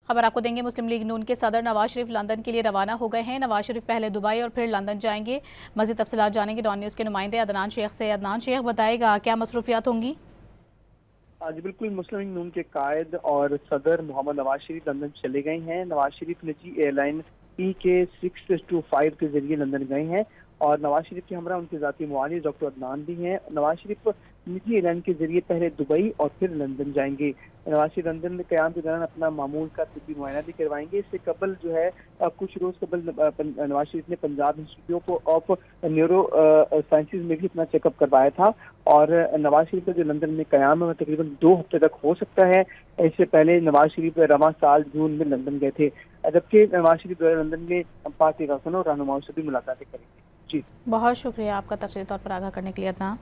खबर आपको देंगे, मुस्लिम लीग नून के सदर नवाज शरीफ लंदन के लिए रवाना हो गए हैं। नवाज शरीफ पहले दुबई और फिर लंदन जाएंगे। मज़ीद तफसीलात जानेंगे डॉन न्यूज़ के नुमाइंदे अदनान शेख से। अदनान शेख, बताएगा क्या मसरूफियात होंगी? आज बिल्कुल मुस्लिम लीग नून के कायद और सदर मोहम्मद नवाज शरीफ लंदन चले गए हैं। नवाज शरीफ निजी एयरलाइन PK625 के जरिए लंदन गए हैं और नवाज शरीफ के हमरा उनके जाती मुआलिज डॉक्टर अदनान भी हैं। नवाज शरीफ निजी एयरलाइन के जरिए पहले दुबई और फिर लंदन जाएंगे। नवाज शरीफ लंदन में क़याम के दौरान अपना मामूल का तिब्बी मुआयना भी करवाएंगे। इससे कबल जो है कुछ रोज कबल नवाज शरीफ ने Punjab institute of neuro sciences में भी अपना चेकअप करवाया था और नवाज शरीफ का जो लंदन में क़याम है वह तकरीबन 2 हफ्ते तक हो सकता है। इससे पहले नवाज शरीफ रवां साल जून में लंदन गए थे, जबकि नवाज शरीफ लंदन में पार्टी कारकुनों और रहनुमाओं से भी मुलाकातें करेंगे। जी, बहुत शुक्रिया आपका तफसीली तौर पर आगाह करने के लिए अदनान।